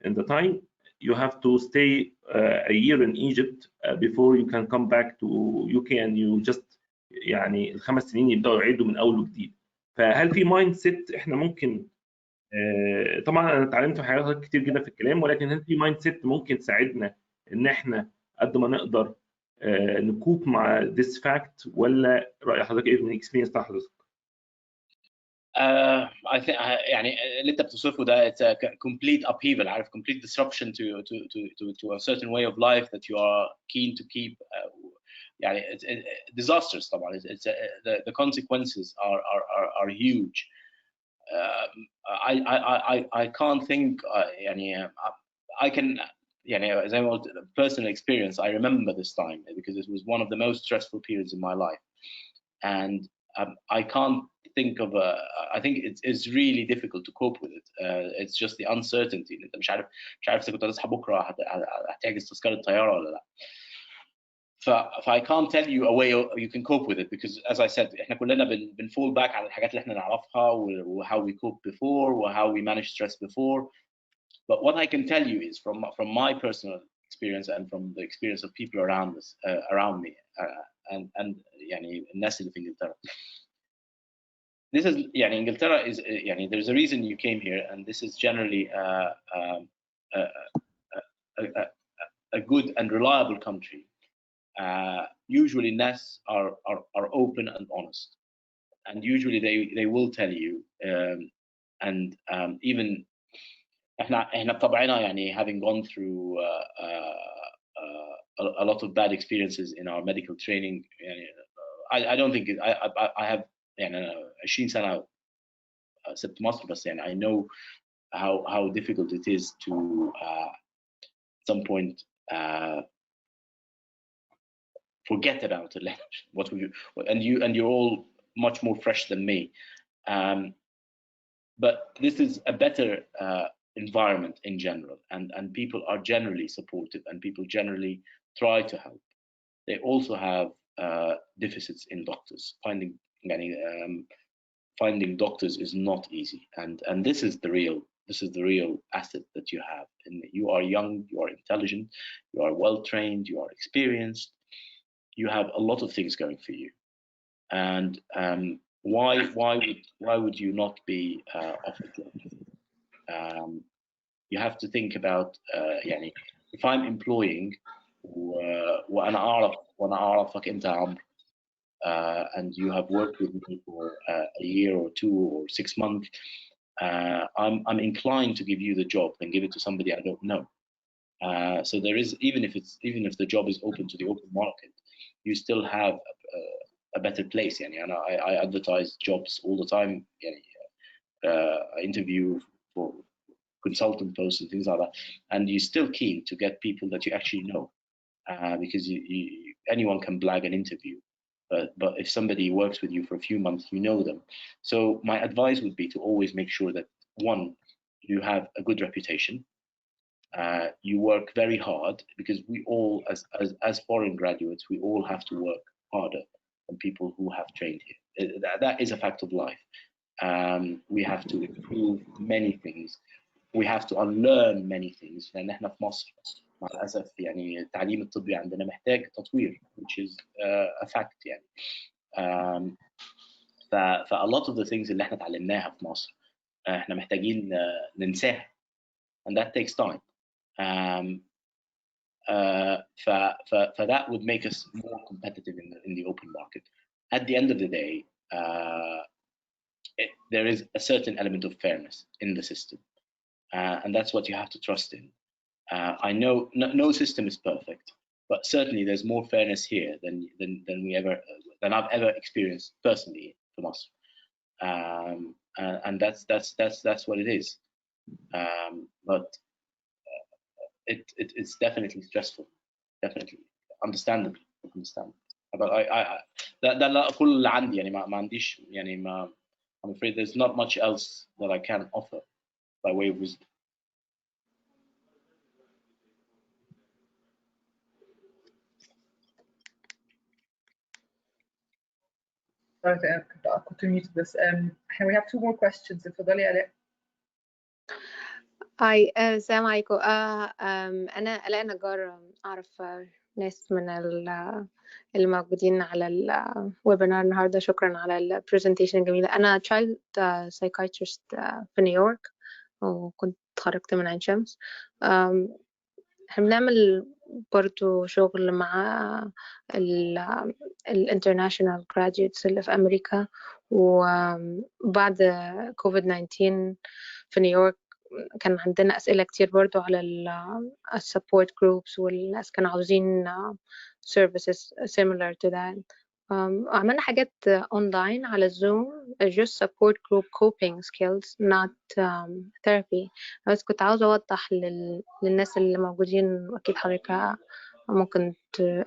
in the time, you have to stay a year in Egypt before you can come back to UK and you just يعني ال5 سنين يبداوا يعيدوا من اول وجديد. فهل في مايند سيت احنا ممكن طبعا انا اتعلمت في حاجات كتير جدا في الكلام، ولكن هل في مايند سيت ممكن تساعدنا ان احنا قد ما نقدر نكوب مع this fact؟ ولا راي حضرتك ايه من الاكسبيرينس بتاع حضرتك؟ I think يعني اللي انت بتوصفه ده it's a complete upheaval, عارف, complete disruption to a certain way of life that you are keen to keep. يعني it's disastrous طبعا. The consequences are huge. I can't think يعني I can يعني زي ما قلت, personal experience. I remember this time because it was one of the most stressful periods in my life, and I can't think of I think it's really difficult to cope with it. It's just the uncertainty. انت مش عارف اذا كنت هتصحى بكره هتحجز تذكره طياره ولا لا. I can't tell you a way you can cope with it, because as I said, احنا كلنا بنفول back على الحاجات اللي احنا نعرفها و how we coped before و how we managed stress before. But what I can tell you is from my personal experience and from the experience of people around us, around me, and يعني الناس اللي في انجلترا. This is يعني انجلترا is يعني there's a reason you came here, and this is generally a good and reliable country. Usually NAS are open and honest, and usually they will tell you, and even احنا بطبعنا يعني having gone through a lot of bad experiences in our medical training. يعني I don't think I have يعني 20 سنة سبت مصر, بس يعني I know how difficult it is to at some point forget about it, what we, and you're all much more fresh than me, but this is a better environment in general, and people are generally supportive, and people generally try to help. They also have deficits in doctors. Finding doctors is not easy, and this is the real asset that you have. And you are young, you are intelligent, you are well trained, you are experienced. You have a lot of things going for you, and why would you not be offered jobs? You have to think about يعني if I'm employing وأنا أعرفك أنت عمرو, and you have worked with me for a year or 2 or 6 months, I'm inclined to give you the job than give it to somebody I don't know. So there is, even if the job is open to the open market, you still have a better place. يعني I advertise jobs all the time. يعني I interview for consultant posts and things like that, and you're still keen to get people that you actually know, because anyone can blag an interview, but if somebody works with you for a few months, you know them. So my advice would be to always make sure that, one, you have a good reputation. You work very hard, because we all, as foreign graduates, we all have to work harder than people who have trained here. That is a fact of life. We have to improve many things. We have to unlearn many things. لأن احنا في مصر مع الأسف يعني التعليم الطبي عندنا محتاج تطوير, which is a fact يعني. ف a lot of the things اللي احنا اتعلمناها في مصر احنا محتاجين ننساها, and that takes time. That would make us more competitive in the open market. At the end of the day, there is a certain element of fairness in the system, and that's what you have to trust in. I know no system is perfect, but certainly there's more fairness here than I've ever experienced personally from us, and that's what it is. But it's definitely stressful, definitely understandable. But ده لا كل اللي عندي يعني ما عنديش يعني ما I'm afraid there's not much else that I can offer by way of wisdom. Sorry, I could mute this. We have 2 more questions. اتفضلي آلاء. هاي السلام عليكم. أنا آلاء نجار، أعرف ناس من اللي موجودين على الويبينار النهارده. شكرا على البرزنتيشن الجميلة. أنا child psychiatrist في نيويورك، وكنت اتخرجت من عين شمس. احنا بنعمل برضو شغل مع الانترناشونال graduates اللي في أمريكا، وبعد كوفيد-19 في نيويورك كان عندنا أسئلة كتير برضو على السبورت جروبس، والناس كانوا عاوزين services similar to that. عملنا حاجات online على Zoom, just support group coping skills, not therapy. بس كنت عاوزة أوضح للناس اللي موجودين، وأكيد حضرتك ممكن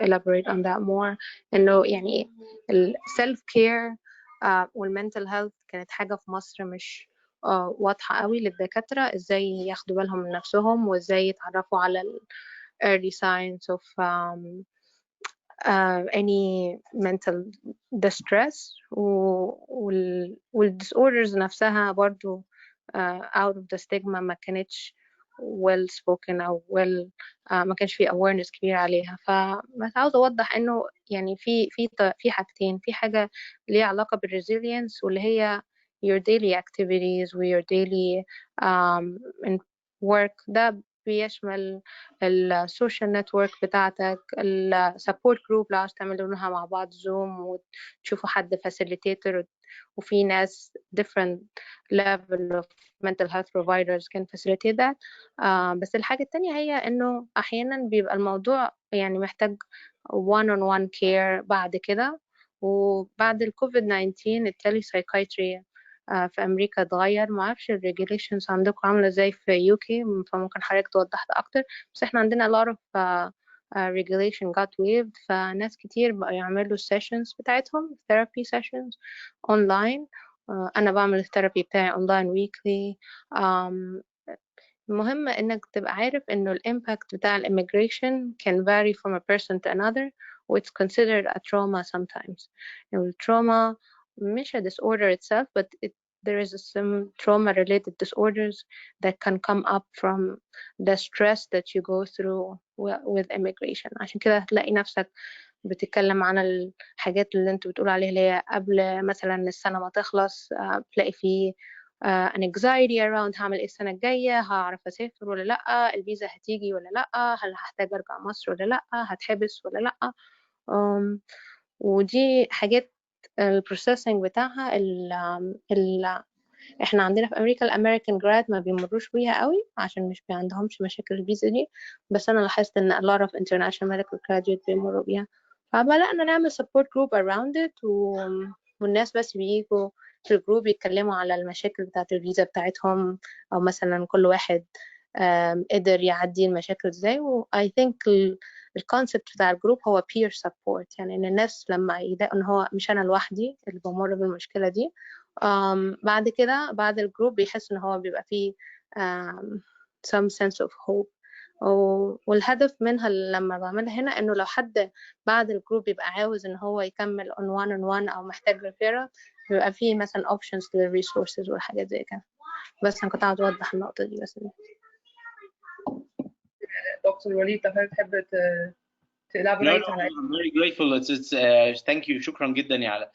elaborate on that more، إنه يعني ال self care والmental health كانت حاجة في مصر مش واضحة قوي للدكاترة، ازاي ياخدوا بالهم من نفسهم وازاي يتعرفوا على ال early signs of any mental distress والdisorders نفسها برضو out of the stigma ما كانتش well spoken أو well ما كانش في awareness كبير عليها. فبس عاوزة أوضح إنه يعني في حاجتين، في حاجة ليها علاقة بالresilience واللي هي your daily activities و your daily work، ده بيشمل السوشيال نتورك بتاعتك، السبورت جروب لو عاوز تعملوها مع بعض زوم وتشوفوا حد فاسيليتيتور، وفي ناس different level of mental health providers can facilitate that. بس الحاجة التانية هي إنه أحيانا بيبقى الموضوع يعني محتاج one-on-one care بعد كده. وبعد الكوفيد-19 التالي psychiatry في أمريكا اتغير، معرفش ال regulations عندكم عاملة ازاي في UK، فممكن حضرتك توضح ده أكتر. بس احنا عندنا a lot of regulation got waived، فناس كتير بقوا يعملوا sessions بتاعتهم therapy sessions online. أنا بعمل الثيرابي بتاعي online weekly. مهم إنك تبقى عارف إنه الإمباكت بتاع الإميجريشن can vary from a person to another و it's considered a trauma sometimes. الtrauma مش a disorder itself, but there is some trauma related disorders that can come up from the stress that you go through with immigration. عشان كده هتلاقي نفسك بتتكلم عن الحاجات اللي انتوا بتقولوا عليها اللي هي قبل مثلا السنة ما تخلص، بتلاقي فيه an anxiety around هعمل ايه السنة الجاية، هعرف اسافر ولا لأ، الفيزا هتيجي ولا لأ، هل هحتاج ارجع مصر ولا لأ، هتحبس ولا لأ. ودي حاجات البروسيسنج بتاعها احنا عندنا في امريكا الامريكان جراد ما بيمروش بيها قوي عشان مش عندهمش مشاكل الفيزا دي، بس انا لاحظت ان a lot of international medical graduates بيمروا بيها. فبدأنا نعمل support group around it والناس بس بييجوا في الجروب يتكلموا على المشاكل بتاعت الفيزا بتاعتهم، او مثلا كل واحد قدر يعدي المشاكل ازاي. و I think الكونسبت بتاع الجروب هو peer support، يعني ان الناس لما يلاقوا ان هو مش انا لوحدي اللي بمر بالمشكلة دي، بعد كده بعد الجروب بيحس ان هو بيبقى فيه some sense of hope. والهدف منها لما بعملها هنا انه لو حد بعد الجروب بيبقى عاوز ان هو يكمل on one او محتاج ريفيرال، بيبقى فيه مثلا options للريسورسز والحاجات زي كده. بس انا كنت عاوز اوضح النقطة دي بس. دكتور وليد حضرتك تحب No, I'm very grateful. It's thank you. شكرا جدا يا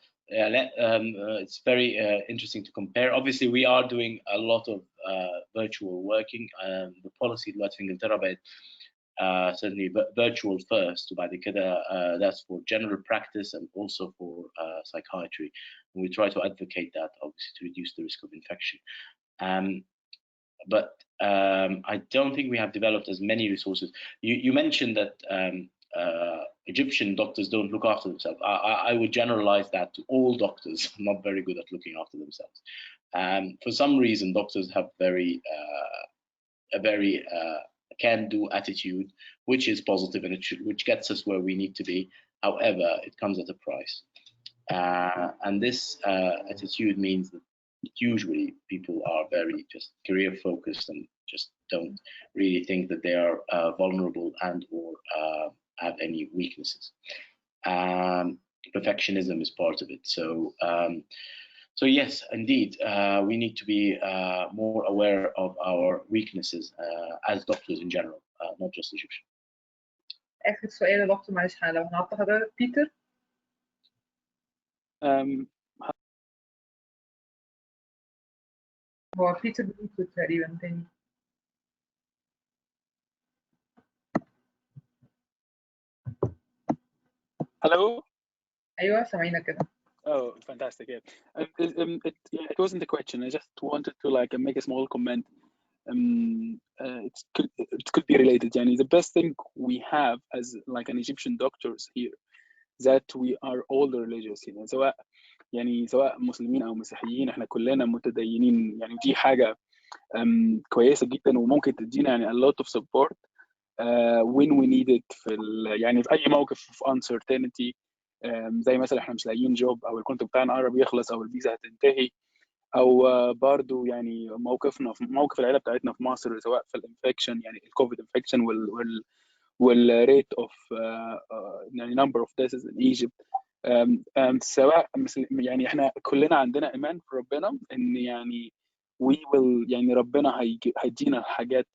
it's very interesting to compare. Obviously, we are doing a lot of virtual working. The policy دلوقتي في إنجلترا بقت certainly virtual first, وبعد كده that's for general practice and also for psychiatry. And we try to advocate that, obviously, to reduce the risk of infection. But I don't think we have developed as many resources. You mentioned that Egyptian doctors don't look after themselves. I would generalize that to all doctors not very good at looking after themselves. For some reason, doctors have a very can-do attitude, which is positive and which gets us where we need to be. However, it comes at a price. And this attitude means that usually people are very just career focused and just don't really think that they are vulnerable and or have any weaknesses. Perfectionism is part of it. So yes, indeed, we need to be more aware of our weaknesses as doctors in general, not just Egyptian. آخر سؤال يا دكتور، معلش لو هنعطي حضرتك بيتر. هو بيتر بيوتر تقريبا تاني. هلو. ايوه سامعينك كده. Oh, fantastic! Yeah, it wasn't a question. I just wanted to like make a small comment. It could be related. يعني the best thing we have as like an Egyptian doctors here that we are all religious. يعني سواء مسلمين او مسيحيين احنا كلنا متدينين. يعني دي حاجة كويسة جدا وممكن تدينا يعني a lot of support when we need it يعني في اي موقف في uncertainty. زي مثلا احنا مش لاقيين جوب او الكونتراكت بتاعنا قرب يخلص او الفيزا هتنتهي، او برضو يعني موقف العيله بتاعتنا في مصر سواء في الانفكشن يعني الكوفيد انفكشن والريت اوف يعني number of deaths in Egypt. سواء يعني احنا كلنا عندنا ايمان في ربنا ان يعني we will يعني ربنا هيدينا الحاجات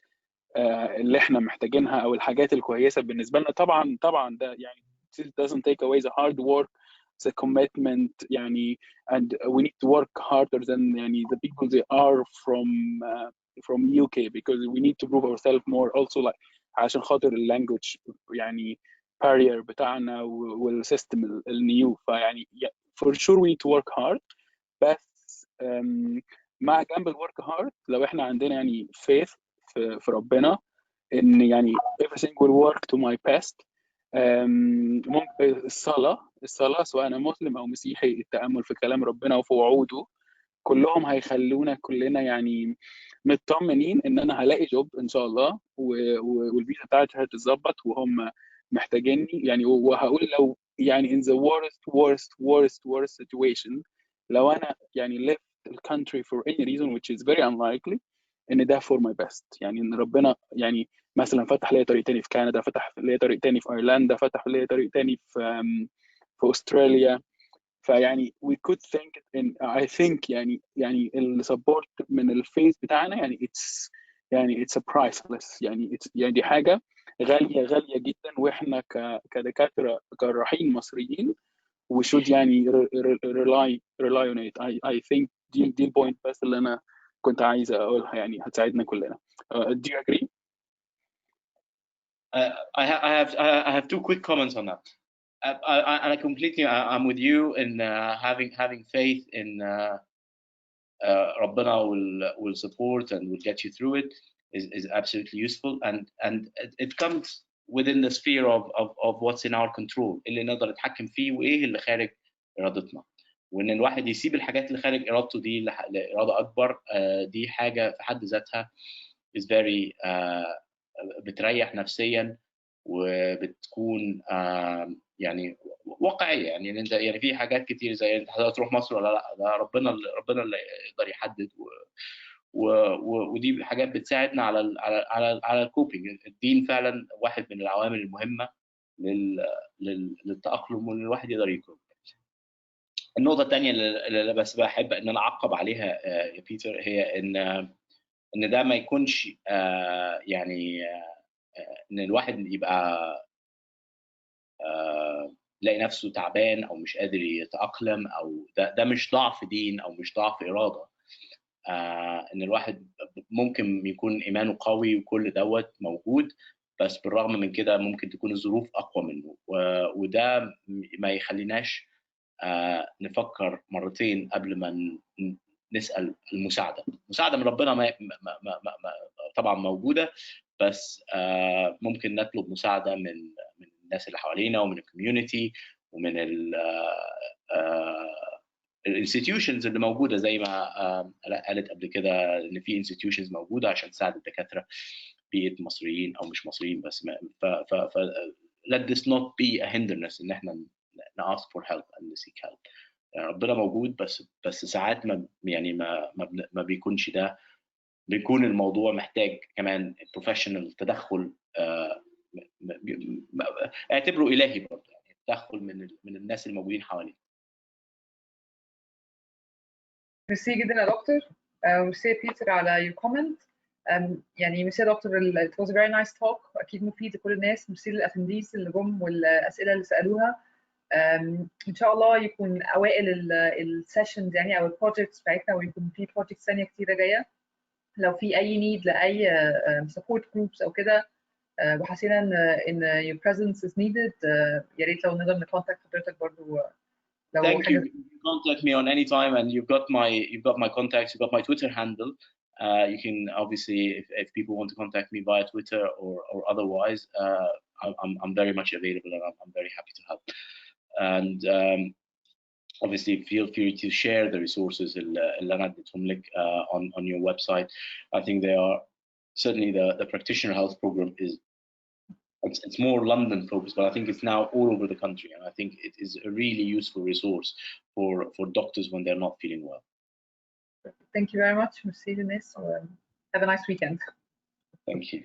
اللي احنا محتاجينها او الحاجات الكويسه بالنسبه لنا. طبعا ده يعني it doesn't take away the hard work, the commitment يعني and we need to work harder than يعني the people they are from UK because we need to prove ourselves more also like عشان خاطر اللانجوج يعني barrier بتاعنا والسيستم النيو. فيعني for sure we need to work hard. بس مع جنب الورك هارد لو احنا عندنا يعني faith في ربنا ان يعني everything will work to my best. ممكن الصلاة سواء أنا مسلم أو مسيحي، التأمل في كلام ربنا وفي وعوده كلهم هيخلونا كلنا يعني مطمنين إن أنا هلاقي جوب إن شاء الله والفيزا بتاعتي هتتظبط وهم محتاجيني يعني. وهقول لو يعني in the worst situation لو أنا يعني left the country for any reason which is very unlikely ان ده for my best. يعني ان ربنا يعني مثلا فتح لي طريق تاني في كندا، فتح لي طريق تاني في ايرلندا، فتح لي طريق تاني في استراليا. فيعني we could think in I think يعني السبورت من الفيس بتاعنا يعني it's a priceless يعني يعني دي حاجه غاليه جدا واحنا كدكاتره جراحين مصريين we should يعني rely on it. I think دي البوينت بس اللي انا كنت عايز اقولها يعني هتساعدنا كلنا. Do you agree? I have two quick comments on that. I'm with you in having faith in Rabbana will support and will get you through it is absolutely useful and it comes within the sphere of what's in our control اللي نقدر نتحكم فيه وايه اللي خارج ارادتنا. وان الواحد يسيب الحاجات اللي خارج ارادته دي لاراده اكبر دي حاجه في حد ذاتها is very بتريح نفسيا وبتكون يعني واقعيه. يعني انت يعني في حاجات كتير زي انت هتروح مصر ولا لا ده ربنا اللي يقدر يحدد ودي حاجات بتساعدنا على الكوبينج. الدين فعلا واحد من العوامل المهمه للتاقلم وان الواحد يقدر يكون. النقطه الثانيه اللي بس بحب ان انا اعقب عليها يا بيتر هي ان ده ما يكونش يعني ان الواحد يبقى يلاقي نفسه تعبان او مش قادر يتاقلم او ده مش ضعف دين او مش ضعف اراده. ان الواحد ممكن يكون ايمانه قوي وكل دوت موجود بس بالرغم من كده ممكن تكون الظروف اقوى منه وده ما يخليناش نفكر مرتين قبل ما نسال المساعده من ربنا. طبعا موجوده بس ممكن نطلب مساعده من الناس اللي حوالينا ومن الكوميونتي ومن الانستتيوشنز اللي موجوده زي ما قالت قبل كده ان في انستتيوشنز موجوده عشان تساعد الدكاتره بيئه مصريين او مش مصريين بس. ف let this not be a hindrance ان احنا ask for help and seek help. يعني ربنا موجود بس ساعات ما بيكونش ده بيكون الموضوع محتاج كمان بروفيشنال تدخل اعتبره الهي برضه يعني تدخل من الناس الموجودين حوالينا. ميرسي جدا يا دكتور وميرسي بيتر على your comment. يعني ميرسي يا دكتور it was a very nice talk واكيد مفيد لكل الناس. ميرسي للاتنديز اللي جم والاسئله اللي سالوها. ان شاء الله يكون اوائل السيشنز يعني او البروجكتس بتاعتنا ويكون في بروجكتس ثانيه كتيره جايه. لو في اي نيد لاي سبورت جروبس او كده وحسينا ان your presence is needed يا ريت لو نقدر نكونتاكت حضرتك برضو لو Thank حاجة. you. You can contact me on any time, and you've got my contacts. You've got my Twitter handle. You can obviously, if people want to contact me via Twitter or otherwise, I'm very much available, and I'm very happy to help. And obviously, feel free to share the resources on your website. I think they are certainly the practitioner health program is. It's more London focused, but I think it's now all over the country, and I think it is a really useful resource for doctors when they're not feeling well. Thank you very much. Have a nice weekend. Thank you.